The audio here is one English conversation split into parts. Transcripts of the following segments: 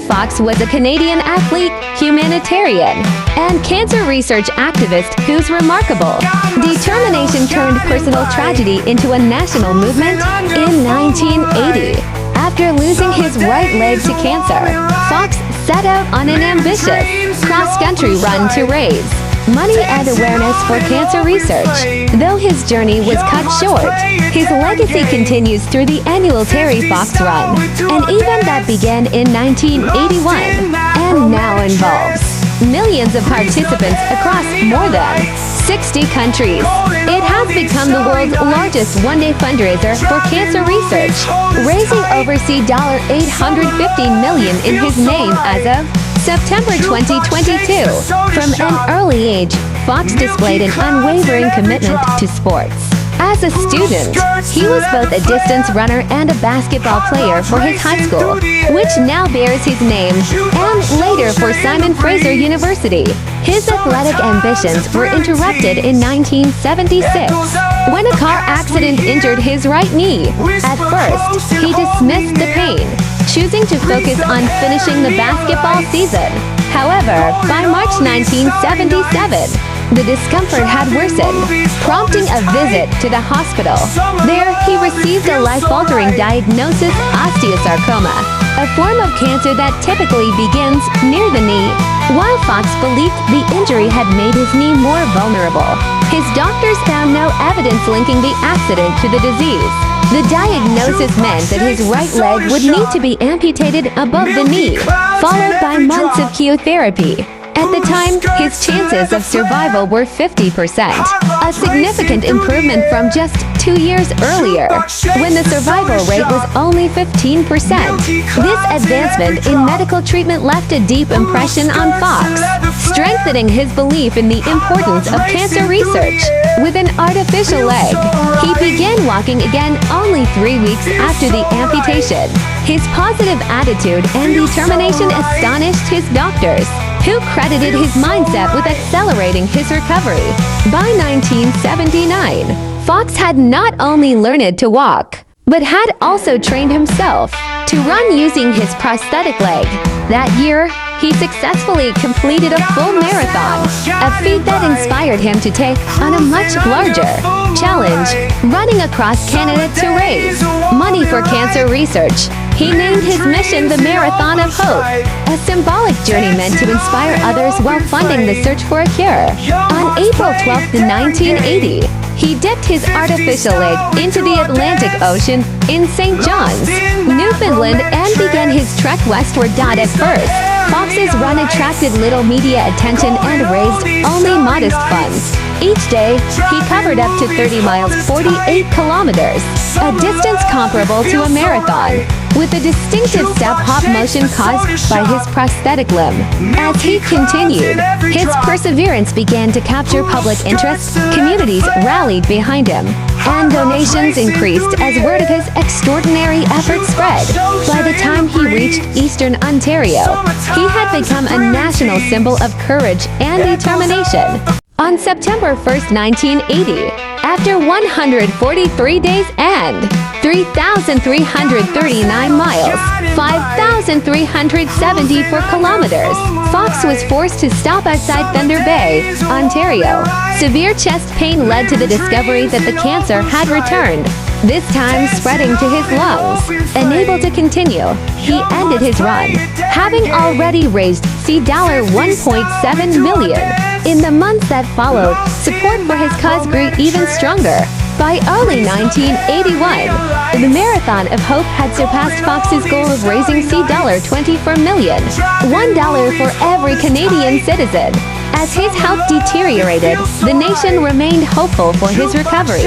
Fox was a Canadian athlete, humanitarian, and cancer research activist whose remarkable determination turned personal tragedy into a national movement in 1980. After losing his right leg to cancer, Fox set out on an ambitious cross-country run to raise money and awareness for cancer research. Though his journey was cut short, his legacy continues through the annual Terry Fox Run, an event that began in 1981 and now involves millions of participants across more than 60 countries. It has become the world's largest one-day fundraiser for cancer research, raising over $850 million in his name as of September 2022. From an early age, Fox displayed an unwavering commitment to sports. As a student, he was both a distance runner and a basketball player for his high school, which now bears his name, and later for Simon Fraser University. His athletic ambitions were interrupted in 1976 when a car accident injured his right knee. At first, he dismissed the pain, choosing to focus on finishing the basketball season. However, by March 1977, the discomfort had worsened, prompting a visit to the hospital. There, he received a life-altering diagnosis, osteosarcoma, a form of cancer that typically begins near the knee. While Fox believed the injury had made his knee more vulnerable, his doctors found no evidence linking the accident to the disease. The diagnosis meant that his right leg would need to be amputated above the knee, followed by months of chemotherapy. At the time, his chances of survival were 50%, a significant improvement from just 2 years earlier, when the survival rate was only 15%. This advancement in medical treatment left a deep impression on Fox, strengthening his belief in the importance of cancer research. With an artificial leg, he began walking again only 3 weeks after the amputation. His positive attitude and determination astonished his doctors, who credited his mindset with accelerating his recovery. By 1979, Fox had not only learned to walk, but had also trained himself to run using his prosthetic leg. That year, he successfully completed a full marathon, a feat that inspired him to take on a much larger challenge, running across Canada to raise money for cancer research. He named his mission the Marathon of Hope, a symbolic journey meant to inspire others while funding the search for a cure. On April 12, 1980, he dipped his artificial leg into the Atlantic Ocean in St. John's, Newfoundland, and began his trek westward. At first, Fox's run attracted little media attention and raised only modest funds. Each day, he covered up to 30 miles, 48 kilometers, a distance comparable to a marathon, with a distinctive step-hop motion caused by his prosthetic limb. As he continued, his perseverance began to capture public interest, communities rallied behind him, and donations increased as word of his extraordinary efforts spread. By the time he reached Eastern Ontario, he had become a national symbol of courage and determination. On September 1, 1980, after 143 days and 3,339 miles, 5,374 kilometers, Fox was forced to stop outside Thunder Bay, Ontario. Severe chest pain led to the discovery that the cancer had returned, this time spreading to his lungs. Unable to continue, he ended his run, having already raised $1.7 million. In the months that followed, support for his cause grew even stronger. By early 1981, the Marathon of Hope had surpassed Fox's goal of raising $24 million, $1 for every Canadian citizen. As his health deteriorated, the nation remained hopeful for his recovery.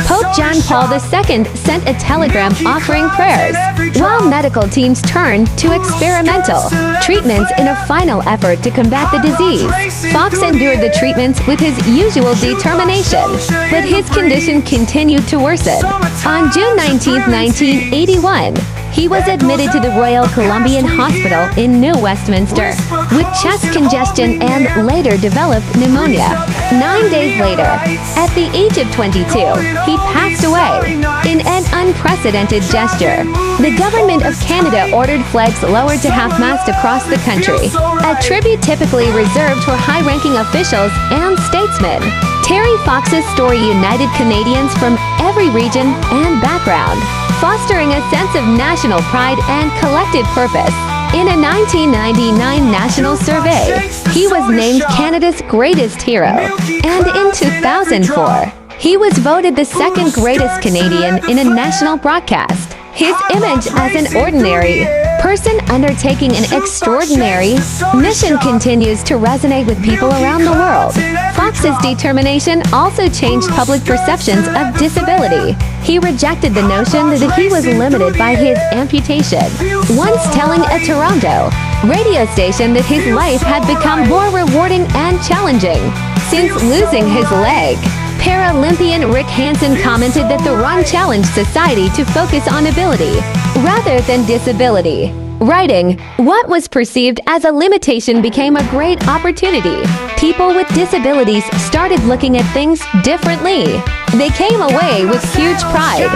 Pope John Paul II sent a telegram offering prayers, while medical teams turned to experimental treatments in a final effort to combat the disease. Fox endured the treatments with his usual determination, but his condition continued to worsen. On June 19, 1981, He was admitted to the Royal Columbian Hospital in New Westminster with chest congestion and later developed pneumonia. 9 days later, at the age of 22, he passed away. In an unprecedented gesture, the government of Canada ordered flags lowered to half-mast across the country, a tribute typically reserved for high-ranking officials and statesmen. Terry Fox's story united Canadians from every region and background, fostering a sense of national pride and collective purpose. In a 1999 national survey, he was named Canada's greatest hero. And in 2004, he was voted the second greatest Canadian in a national broadcast. His image as an ordinary person undertaking an extraordinary mission continues to resonate with people around the world. Fox's determination also changed public perceptions of disability. He rejected the notion that he was limited by his amputation, once telling a Toronto radio station that his life had become more rewarding and challenging since losing his leg. Paralympian Rick Hansen commented that the run challenged society to focus on ability rather than disability, writing, "What was perceived as a limitation became a great opportunity. People with disabilities started looking at things differently. They came away with huge pride."